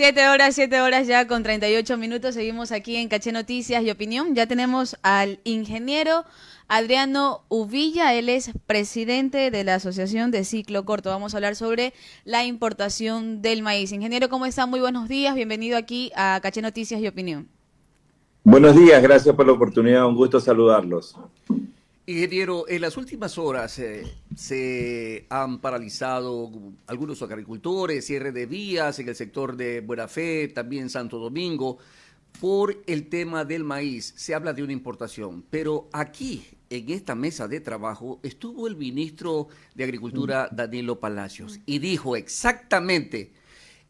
7 horas ya con 38 minutos. Seguimos aquí en Caché Noticias y Opinión. Ya tenemos al ingeniero Adriano Uvilla. Él es presidente de la Asociación de Ciclo Corto. Vamos a hablar sobre la importación del maíz. Ingeniero, ¿cómo está? Muy buenos días. Bienvenido aquí a Caché Noticias y Opinión. Buenos días, gracias por la oportunidad. Un gusto saludarlos. Ingeniero, en las últimas horas se han paralizado algunos agricultores, cierre de vías en el sector de Buena Fe, también Santo Domingo, por el tema del maíz. Se habla de una importación, pero aquí, en esta mesa de trabajo, estuvo el ministro de Agricultura, Danilo Palacios, y dijo exactamente,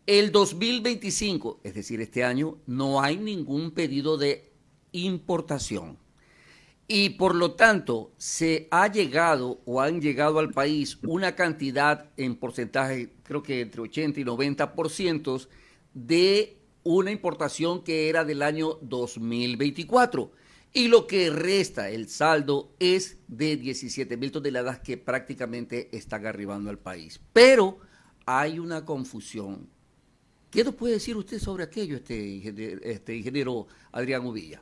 el 2025, es decir, este año, no hay ningún pedido de importación. Y por lo tanto, se ha llegado o han llegado al país una cantidad en porcentaje, creo que entre 80 y 90% de una importación que era del año 2024. Y lo que resta, el saldo, es de 17.000 toneladas que prácticamente están arribando al país. Pero hay una confusión. ¿Qué nos puede decir usted sobre aquello, ingeniero Adrián Uvilla?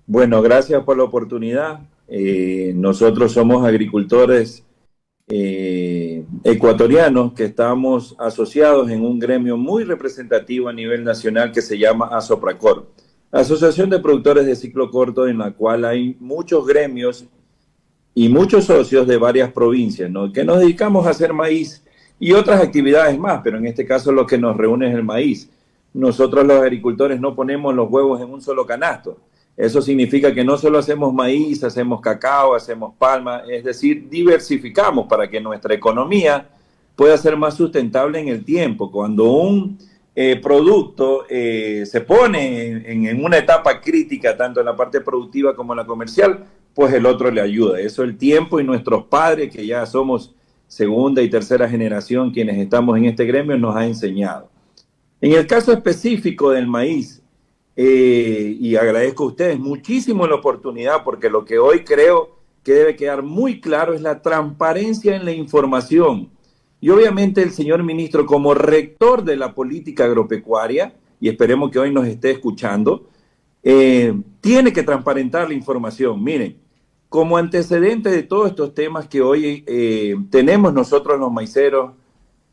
Bueno, gracias por la oportunidad. Nosotros somos agricultores ecuatorianos que estamos asociados en un gremio muy representativo a nivel nacional que se llama ASOPRACOR, Asociación de Productores de Ciclo Corto, en la cual hay muchos gremios y muchos socios de varias provincias, ¿no? Que nos dedicamos a hacer maíz y otras actividades más, pero en este caso lo que nos reúne es el maíz. Nosotros los agricultores no ponemos los huevos en un solo canasto. Eso significa que no solo hacemos maíz, hacemos cacao, hacemos palma, es decir, diversificamos para que nuestra economía pueda ser más sustentable en el tiempo. Cuando un producto se pone en una etapa crítica, tanto en la parte productiva como en la comercial, pues el otro le ayuda. Eso el tiempo y nuestros padres, que ya somos segunda y tercera generación quienes estamos en este gremio, nos ha enseñado. En el caso específico del maíz, y agradezco a ustedes muchísimo la oportunidad, porque lo que hoy creo que debe quedar muy claro es la transparencia en la información. Y obviamente el señor ministro, como rector de la política agropecuaria, y esperemos que hoy nos esté escuchando, tiene que transparentar la información. Miren, como antecedente de todos estos temas que hoy tenemos nosotros los maiceros,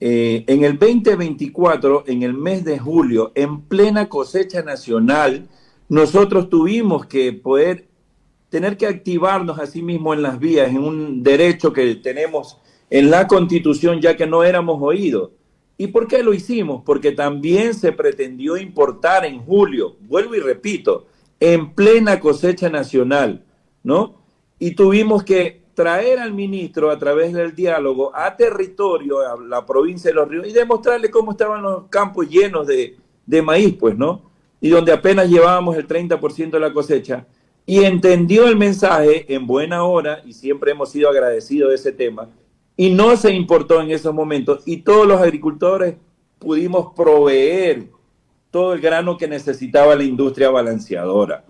en el 2024, en el mes de julio, en plena cosecha nacional, nosotros tuvimos que tener que activarnos a sí mismos en las vías, en un derecho que tenemos en la Constitución, ya que no éramos oídos. ¿Y por qué lo hicimos? Porque también se pretendió importar en julio, vuelvo y repito, en plena cosecha nacional, ¿no? Y tuvimos que traer al ministro a través del diálogo a territorio, a la provincia de Los Ríos, y demostrarle cómo estaban los campos llenos de maíz, pues, ¿no? Y donde apenas llevábamos el 30% de la cosecha. Y entendió el mensaje en buena hora, y siempre hemos sido agradecidos de ese tema, y no se importó en esos momentos, y todos los agricultores pudimos proveer todo el grano que necesitaba la industria balanceadora.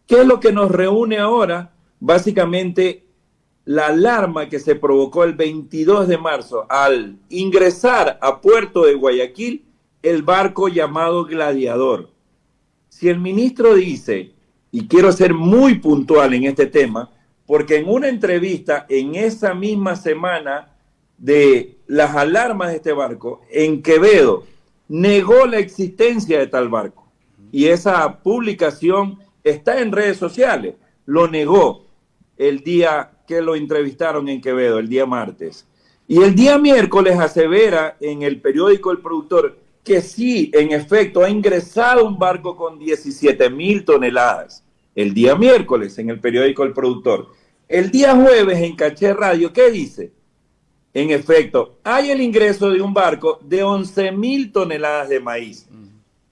¿Qué es lo que nos reúne ahora? Básicamente, la alarma que se provocó el 22 de marzo al ingresar a Puerto de Guayaquil el barco llamado Gladiador. Si el ministro dice, y quiero ser muy puntual en este tema, porque en una entrevista en esa misma semana de las alarmas de este barco, en Quevedo negó la existencia de tal barco. Y esa publicación está en redes sociales, lo negó el día que lo entrevistaron en Quevedo, el día martes. Y el día miércoles asevera en el periódico El Productor que sí, en efecto, ha ingresado un barco con 17.000 toneladas. El día miércoles en el periódico El Productor. El día jueves en Caché Radio, ¿qué dice? En efecto, hay el ingreso de un barco de 11.000 toneladas de maíz.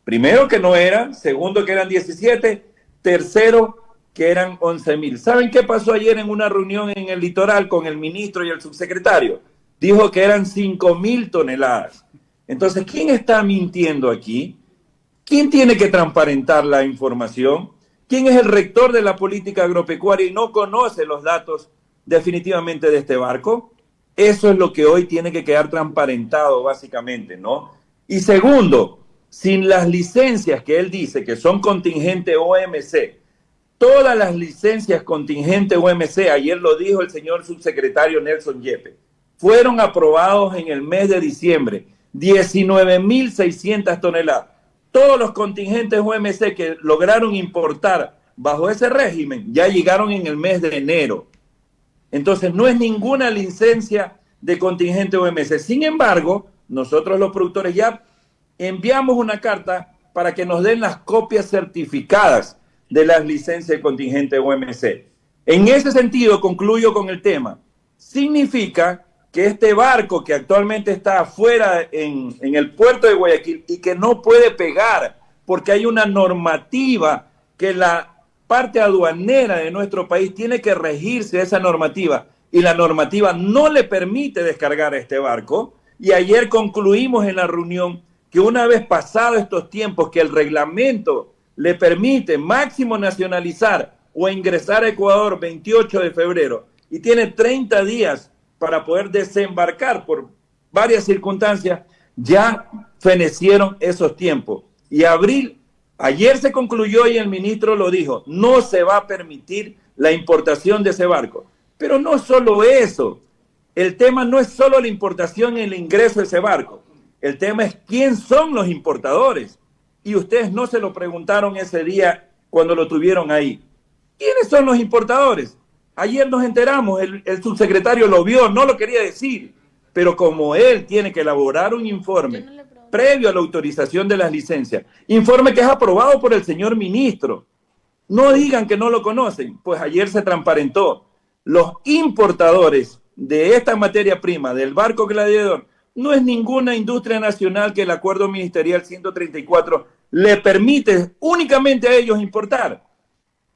Primero, que no eran, segundo, que eran 17, tercero, que eran 11.000. ¿Saben qué pasó ayer en una reunión en el litoral con el ministro y el subsecretario? Dijo que eran 5.000 toneladas. Entonces, ¿quién está mintiendo aquí? ¿Quién tiene que transparentar la información? ¿Quién es el rector de la política agropecuaria y no conoce los datos definitivamente de este barco? Eso es lo que hoy tiene que quedar transparentado, básicamente, ¿no? Y segundo, sin las licencias que él dice que son contingente OMC, todas las licencias contingente OMC, ayer lo dijo el señor subsecretario Nelson Yepes, fueron aprobados en el mes de diciembre, 19.600 toneladas. Todos los contingentes OMC que lograron importar bajo ese régimen ya llegaron en el mes de enero. Entonces no es ninguna licencia de contingente OMC. Sin embargo, nosotros los productores ya enviamos una carta para que nos den las copias certificadas de las licencias de contingente OMC. En ese sentido, concluyo con el tema. Significa que este barco que actualmente está afuera en el puerto de Guayaquil y que no puede pegar porque hay una normativa que la parte aduanera de nuestro país tiene que regirse a esa normativa y la normativa no le permite descargar a este barco. Y ayer concluimos en la reunión que una vez pasados estos tiempos que el reglamento le permite máximo nacionalizar o ingresar a Ecuador 28 de febrero y tiene 30 días para poder desembarcar por varias circunstancias, ya fenecieron esos tiempos. Y ayer se concluyó y el ministro lo dijo, no se va a permitir la importación de ese barco. Pero no solo eso, el tema no es solo la importación y el ingreso de ese barco, el tema es quién son los importadores. Y ustedes no se lo preguntaron ese día cuando lo tuvieron ahí. ¿Quiénes son los importadores? Ayer nos enteramos, el subsecretario lo vio, no lo quería decir, pero como él tiene que elaborar un informe previo a la autorización de las licencias, informe que es aprobado por el señor ministro, no digan que no lo conocen, pues ayer se transparentó. Los importadores de esta materia prima, del barco Gladiador, no es ninguna industria nacional que el acuerdo ministerial 134 le permite únicamente a ellos importar.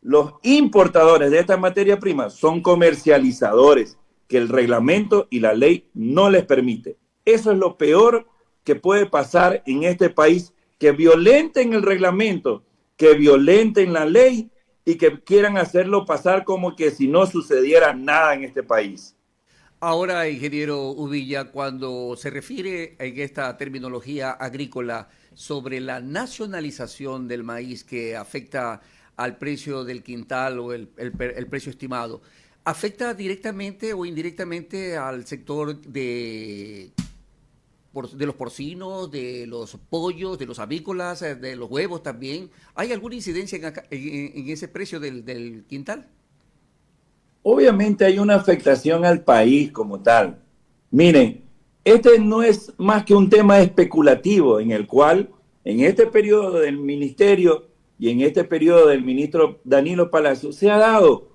Los importadores de esta materia prima son comercializadores que el reglamento y la ley no les permite. Eso es lo peor que puede pasar en este país, que violenten el reglamento, que violenten la ley y que quieran hacerlo pasar como que si no sucediera nada en este país. Ahora, ingeniero Uvilla, cuando se refiere en esta terminología agrícola sobre la nacionalización del maíz que afecta al precio del quintal o el precio estimado, ¿afecta directamente o indirectamente al sector de los porcinos, de los pollos, de los avícolas, de los huevos también? ¿Hay alguna incidencia en ese precio del quintal? Obviamente hay una afectación al país como tal. Miren, este no es más que un tema especulativo en el cual en este periodo del ministerio y en este periodo del ministro Danilo Palacio se ha dado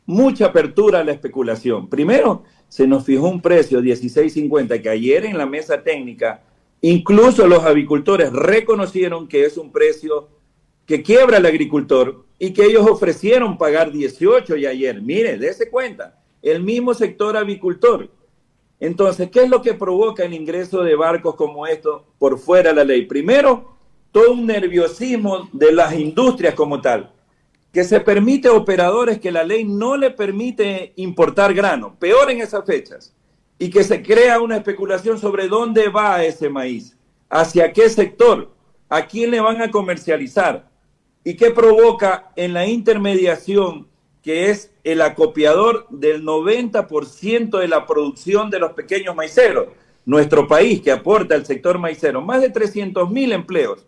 mucha apertura a la especulación. Primero, se nos fijó un precio 16.50 que ayer en la mesa técnica incluso los avicultores reconocieron que es un precio que quiebra al agricultor y que ellos ofrecieron pagar 18 y ayer. Mire, dése cuenta, el mismo sector avicultor. Entonces, ¿qué es lo que provoca el ingreso de barcos como estos por fuera de la ley? Primero, todo un nerviosismo de las industrias como tal, que se permite a operadores que la ley no le permite importar grano, peor en esas fechas, y que se crea una especulación sobre dónde va ese maíz, hacia qué sector, a quién le van a comercializar, y qué provoca en la intermediación, que es el acopiador del 90% de la producción de los pequeños maiceros. Nuestro país, que aporta al sector maicero más de 300.000 empleos,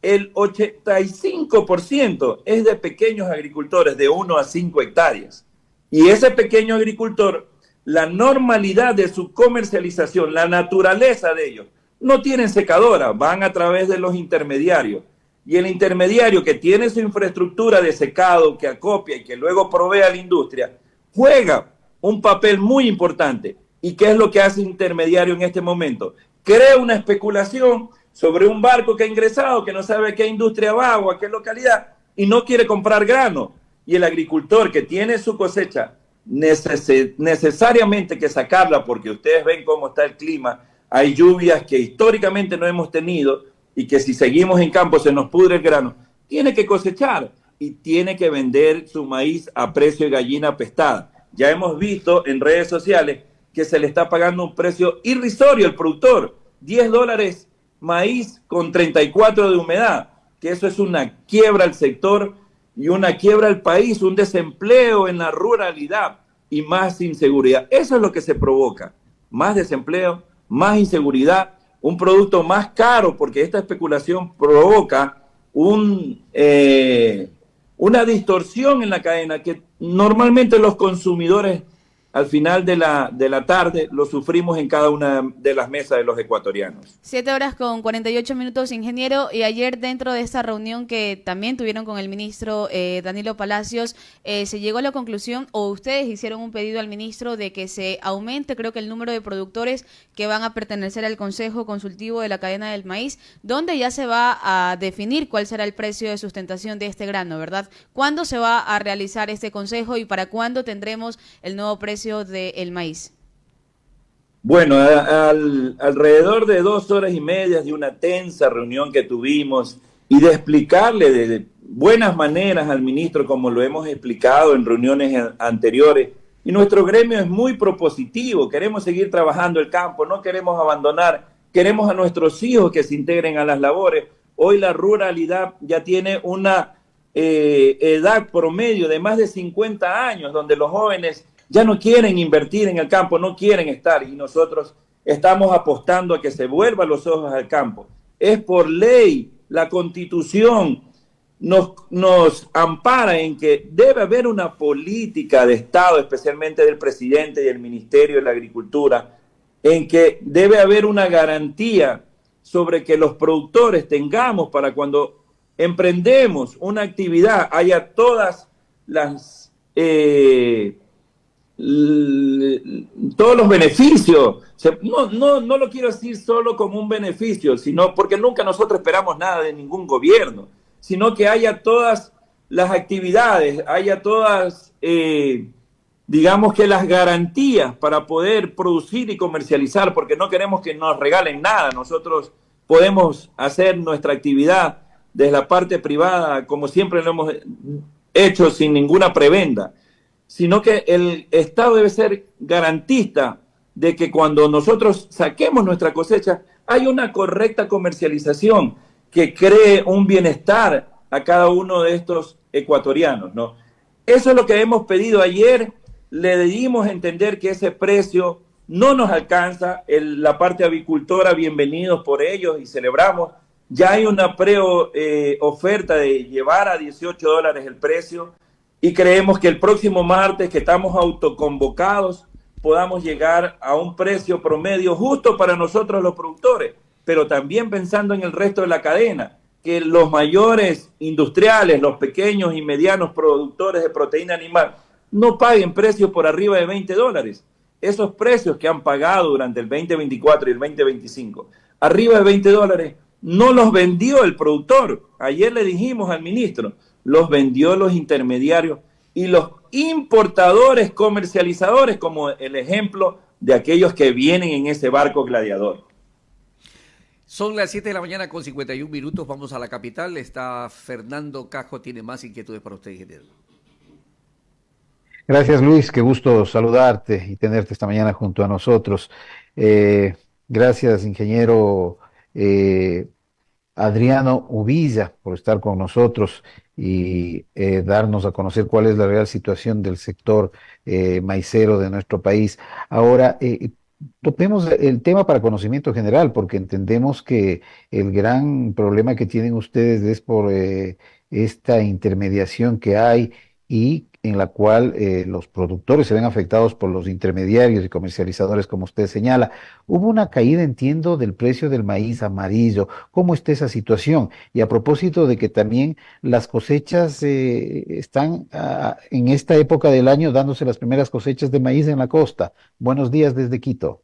el 85% es de pequeños agricultores de 1 a 5 hectáreas. Y ese pequeño agricultor, la normalidad de su comercialización, la naturaleza de ellos, no tienen secadora, van a través de los intermediarios. Y el intermediario que tiene su infraestructura de secado, que acopia y que luego provee a la industria, juega un papel muy importante. ¿Y qué es lo que hace el intermediario en este momento? Crea una especulación sobre un barco que ha ingresado, que no sabe a qué industria va o a qué localidad, y no quiere comprar grano. Y el agricultor que tiene su cosecha necesariamente que sacarla, porque ustedes ven cómo está el clima, hay lluvias que históricamente no hemos tenido, y que si seguimos en campo se nos pudre el grano, tiene que cosechar y tiene que vender su maíz a precio de gallina pestada. Ya hemos visto en redes sociales que se le está pagando un precio irrisorio al productor, $10 maíz con 34 de humedad, que eso es una quiebra al sector y una quiebra al país, un desempleo en la ruralidad y más inseguridad. Eso es lo que se provoca, más desempleo, más inseguridad, un producto más caro, porque esta especulación provoca una distorsión en la cadena que normalmente los consumidores al final de la tarde lo sufrimos en cada una de las mesas de los ecuatorianos. 7:48, ingeniero. Y ayer, dentro de esta reunión que también tuvieron con el ministro Danilo Palacios, se llegó a la conclusión, o ustedes hicieron un pedido al ministro de que se aumente, creo que el número de productores que van a pertenecer al Consejo Consultivo de la Cadena del Maíz, donde ya se va a definir cuál será el precio de sustentación de este grano, ¿verdad? ¿Cuándo se va a realizar este consejo y para cuándo tendremos el nuevo precio del maíz? Bueno, alrededor de 2 horas y media de una tensa reunión que tuvimos y de explicarle de buenas maneras al ministro, como lo hemos explicado en reuniones anteriores, y nuestro gremio es muy propositivo, queremos seguir trabajando el campo, no queremos abandonar, queremos a nuestros hijos que se integren a las labores. Hoy la ruralidad ya tiene una edad promedio de más de 50 años, donde los jóvenes ya no quieren invertir en el campo, no quieren estar, y nosotros estamos apostando a que se vuelvan los ojos al campo. Es por ley, la Constitución nos ampara en que debe haber una política de Estado, especialmente del presidente y del Ministerio de la Agricultura, en que debe haber una garantía sobre que los productores tengamos, para cuando emprendemos una actividad, haya todas las... todos los beneficios. No lo quiero decir solo como un beneficio, sino porque nunca nosotros esperamos nada de ningún gobierno, sino que haya todas las actividades, haya todas, digamos que las garantías para poder producir y comercializar, porque no queremos que nos regalen nada. Nosotros podemos hacer nuestra actividad desde la parte privada, como siempre lo hemos hecho, sin ninguna prebenda, sino que el Estado debe ser garantista de que cuando nosotros saquemos nuestra cosecha hay una correcta comercialización que cree un bienestar a cada uno de estos ecuatorianos, ¿no? Eso es lo que hemos pedido ayer. Le dimos a entender que ese precio no nos alcanza. La parte avicultora, bienvenidos por ellos y celebramos. Ya hay una oferta de llevar a $18 el precio. Y creemos que el próximo martes, que estamos autoconvocados, podamos llegar a un precio promedio justo para nosotros los productores, pero también pensando en el resto de la cadena, que los mayores industriales, los pequeños y medianos productores de proteína animal, no paguen precios por arriba de $20. Esos precios que han pagado durante el 2024 y el 2025, arriba de $20, no los vendió el productor. Ayer le dijimos al ministro, los vendió los intermediarios y los importadores comercializadores, como el ejemplo de aquellos que vienen en ese barco gladiador. Son las 7:51 a.m. Vamos a la capital. Está Fernando Cajo, tiene más inquietudes para usted, ingeniero. Gracias, Luis, qué gusto saludarte y tenerte esta mañana junto a nosotros. Gracias, ingeniero Adriano Uvilla, por estar con nosotros y darnos a conocer cuál es la real situación del sector maicero de nuestro país. Ahora, topemos el tema para conocimiento general, porque entendemos que el gran problema que tienen ustedes es por esta intermediación que hay y en la cual los productores se ven afectados por los intermediarios y comercializadores, como usted señala. Hubo una caída, entiendo, del precio del maíz amarillo. ¿Cómo está esa situación? Y a propósito de que también las cosechas están en esta época del año dándose las primeras cosechas de maíz en la costa. Buenos días desde Quito.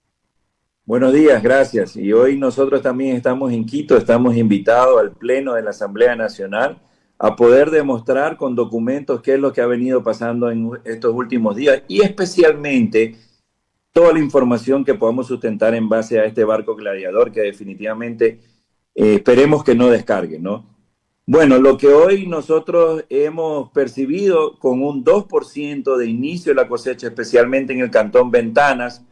Buenos días, gracias. Y hoy nosotros también estamos en Quito, estamos invitados al Pleno de la Asamblea Nacional a poder demostrar con documentos qué es lo que ha venido pasando en estos últimos días y especialmente toda la información que podamos sustentar en base a este barco gladiador que definitivamente esperemos que no descargue, ¿no? Bueno, lo que hoy nosotros hemos percibido con un 2% de inicio de la cosecha, especialmente en el Cantón Ventanas,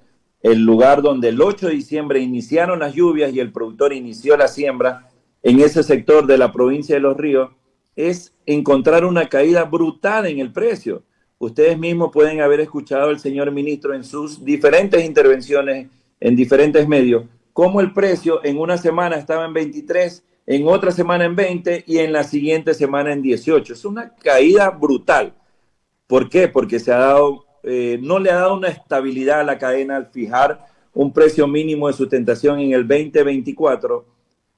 el lugar donde el 8 de diciembre iniciaron las lluvias y el productor inició la siembra en ese sector de la provincia de Los Ríos, es encontrar una caída brutal en el precio. Ustedes mismos pueden haber escuchado al señor ministro en sus diferentes intervenciones en diferentes medios, cómo el precio en una semana estaba en 23, en otra semana en 20 y en la siguiente semana en 18. Es una caída brutal. ¿Por qué? Porque no le ha dado una estabilidad a la cadena al fijar un precio mínimo de sustentación en el 2024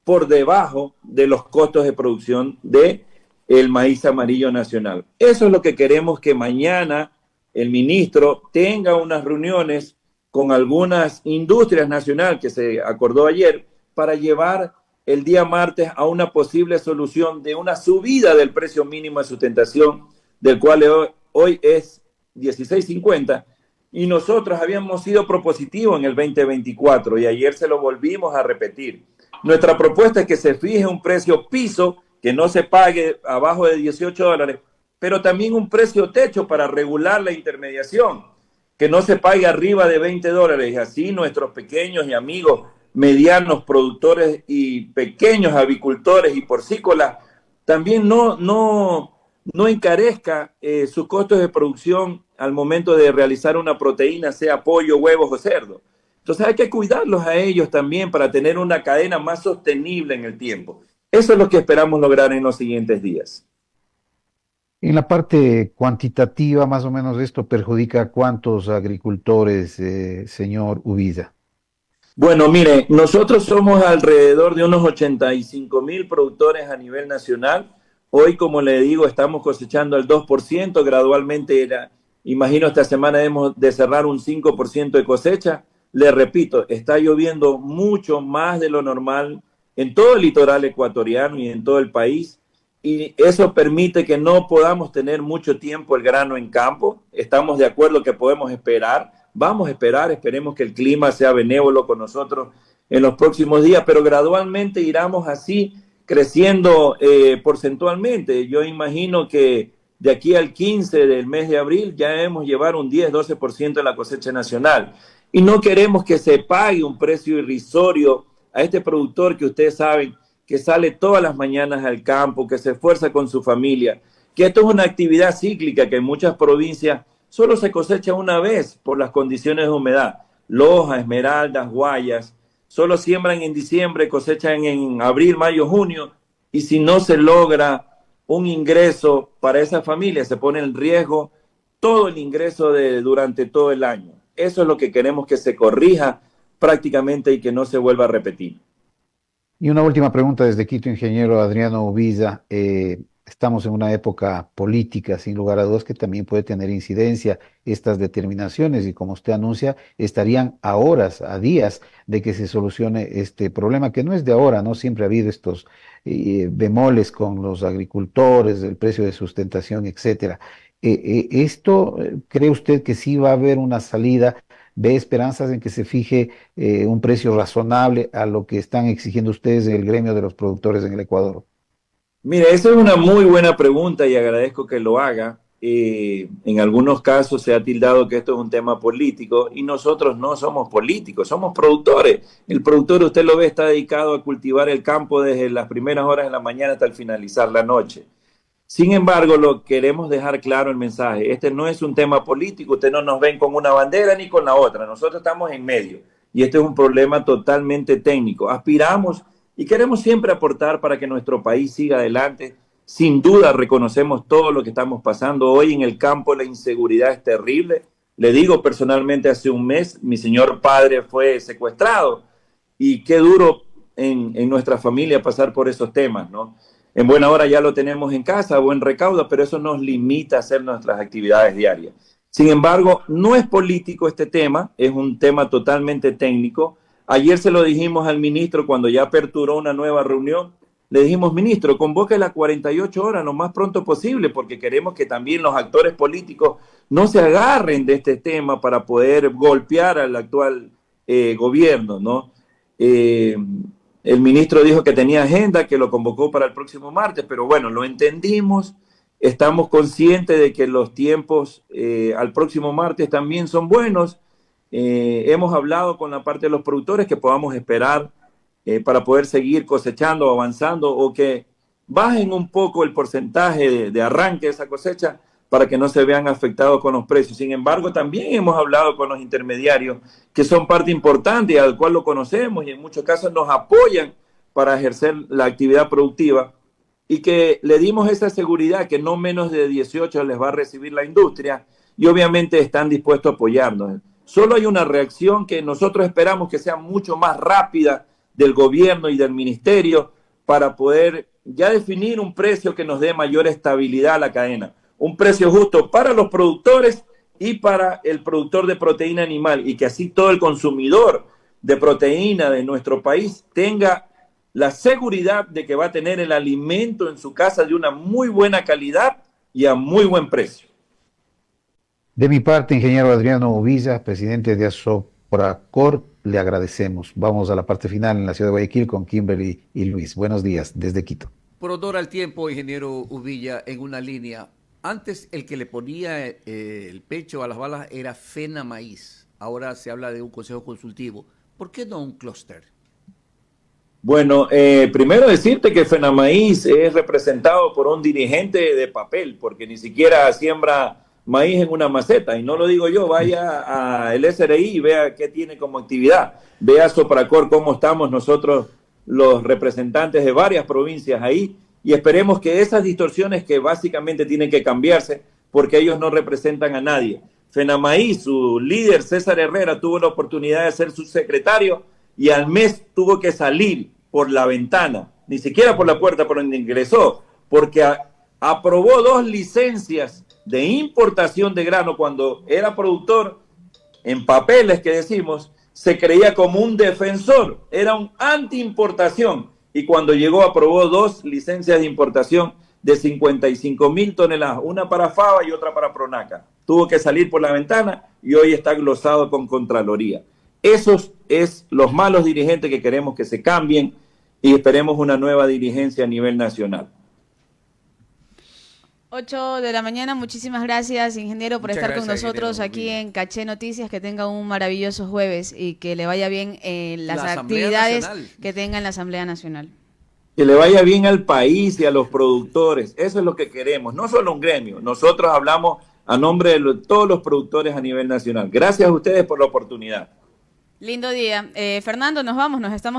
por debajo de los costos de producción de el maíz amarillo nacional. Eso es lo que queremos, que mañana el ministro tenga unas reuniones con algunas industrias nacionales que se acordó ayer para llevar el día martes a una posible solución de una subida del precio mínimo de sustentación, del cual hoy es 16.50, y nosotros habíamos sido propositivos en el 2024 y ayer se lo volvimos a repetir. Nuestra propuesta es que se fije un precio piso, que no se pague abajo de $18, pero también un precio techo para regular la intermediación, que no se pague arriba de $20. Y así nuestros pequeños y amigos medianos productores y pequeños avicultores y porcícolas también no encarezca sus costos de producción al momento de realizar una proteína, sea pollo, huevos o cerdo. Entonces hay que cuidarlos a ellos también para tener una cadena más sostenible en el tiempo. Eso es lo que esperamos lograr en los siguientes días. En la parte cuantitativa, más o menos, ¿esto perjudica a cuántos agricultores, señor Ubiza? Bueno, mire, nosotros somos alrededor de unos 85,000 productores a nivel nacional. Hoy, como le digo, estamos cosechando el 2%, gradualmente, imagino esta semana debemos de cerrar un 5% de cosecha. Le repito, está lloviendo mucho más de lo normal en todo el litoral ecuatoriano y en todo el país, y eso permite que no podamos tener mucho tiempo el grano en campo. Estamos de acuerdo que podemos esperar, vamos a esperar, esperemos que el clima sea benévolo con nosotros en los próximos días, pero gradualmente iremos así creciendo porcentualmente. Yo imagino que de aquí al 15 del mes de abril ya debemos llevar un 10-12% de la cosecha nacional, y no queremos que se pague un precio irrisorio a este productor que ustedes saben que sale todas las mañanas al campo, que se esfuerza con su familia, que esto es una actividad cíclica que en muchas provincias solo se cosecha una vez por las condiciones de humedad. Loja, Esmeraldas, Guayas, solo siembran en diciembre, cosechan en abril, mayo, junio, y si no se logra un ingreso para esa familia, se pone en riesgo todo el ingreso durante todo el año. Eso es lo que queremos que se corrija prácticamente y que no se vuelva a repetir. Y una última pregunta desde Quito, ingeniero Adriano Ubiza. Estamos en una época política, sin lugar a dudas, que también puede tener incidencia estas determinaciones y, como usted anuncia, estarían a horas, a días de que se solucione este problema, que no es de ahora, ¿no? Siempre ha habido estos bemoles con los agricultores, el precio de sustentación, etcétera. ¿Cree usted que sí va a haber una salida? ¿Ve esperanzas en que se fije un precio razonable a lo que están exigiendo ustedes en el gremio de los productores en el Ecuador? Mire, esa es una muy buena pregunta y agradezco que lo haga. En algunos casos se ha tildado que esto es un tema político y nosotros no somos políticos, somos productores. El productor, usted lo ve, está dedicado a cultivar el campo desde las primeras horas de la mañana hasta el finalizar la noche. Sin embargo, lo queremos dejar claro el mensaje. Este no es un tema político, ustedes no nos ven con una bandera ni con la otra. Nosotros estamos en medio y este es un problema totalmente técnico. Aspiramos y queremos siempre aportar para que nuestro país siga adelante. Sin duda reconocemos todo lo que estamos pasando. Hoy en el campo la inseguridad es terrible. Le digo personalmente, hace un mes mi señor padre fue secuestrado y qué duro en nuestra familia pasar por esos temas, ¿no? En buena hora ya lo tenemos en casa, buen recaudo, pero eso nos limita a hacer nuestras actividades diarias. Sin embargo, no es político este tema, es un tema totalmente técnico. Ayer se lo dijimos al ministro cuando ya aperturó una nueva reunión. Le dijimos, ministro, convoque las 48 horas lo más pronto posible, porque queremos que también los actores políticos no se agarren de este tema para poder golpear al actual gobierno, ¿no? El ministro dijo que tenía agenda, que lo convocó para el próximo martes, pero bueno, lo entendimos, estamos conscientes de que los tiempos al próximo martes también son buenos hemos hablado con la parte de los productores que podamos esperar para poder seguir cosechando, avanzando, o que bajen un poco el porcentaje de arranque de esa cosecha para que no se vean afectados con los precios. Sin embargo, también hemos hablado con los intermediarios, que son parte importante y al cual lo conocemos y en muchos casos nos apoyan para ejercer la actividad productiva, y que le dimos esa seguridad que no menos de 18 les va a recibir la industria, y obviamente están dispuestos a apoyarnos. Solo hay una reacción que nosotros esperamos que sea mucho más rápida del gobierno y del ministerio para poder ya definir un precio que nos dé mayor estabilidad a la cadena, un precio justo para los productores y para el productor de proteína animal, y que así todo el consumidor de proteína de nuestro país tenga la seguridad de que va a tener el alimento en su casa de una muy buena calidad y a muy buen precio. De mi parte, ingeniero Adriano Uvilla, presidente de Asopracor, le agradecemos. Vamos a la parte final en la ciudad de Guayaquil con Kimberly y Luis. Buenos días desde Quito. Por honor al tiempo, ingeniero Uvilla, en una línea. Antes el que le ponía el pecho a las balas era Fena Maíz. Ahora se habla de un consejo consultivo. ¿Por qué no un clúster? Bueno, primero decirte que Fenamaíz es representado por un dirigente de papel, porque ni siquiera siembra maíz en una maceta, y no lo digo yo, vaya al SRI y vea qué tiene como actividad, vea a Sopracor cómo estamos nosotros los representantes de varias provincias ahí, y esperemos que esas distorsiones que básicamente tienen que cambiarse, porque ellos no representan a nadie. Fenamaíz, su líder César Herrera, tuvo la oportunidad de ser subsecretario y al mes tuvo que salir por la ventana, ni siquiera por la puerta por donde ingresó, porque aprobó 2 licencias de importación de grano cuando era productor. En papeles que decimos, se creía como un defensor, era un anti-importación, y cuando llegó aprobó 2 licencias de importación de 55,000 toneladas, una para FABA y otra para Pronaca. Tuvo que salir por la ventana y hoy está glosado con Contraloría. Esos es los malos dirigentes que queremos que se cambien, y esperemos una nueva dirigencia a nivel nacional. 8 de la mañana, muchísimas gracias, ingeniero, por Muchas estar con gracias, nosotros ingeniero aquí Uvilla. en Caché Noticias. Que tenga un maravilloso jueves y que le vaya bien en las La Asamblea actividades Nacional. que tenga en la Asamblea Nacional. Que le vaya bien al país y a los productores, eso es lo que queremos, no solo un gremio, nosotros hablamos a nombre de todos los productores a nivel nacional. Gracias a ustedes por la oportunidad. Lindo día. Fernando, nos vamos, nos estamos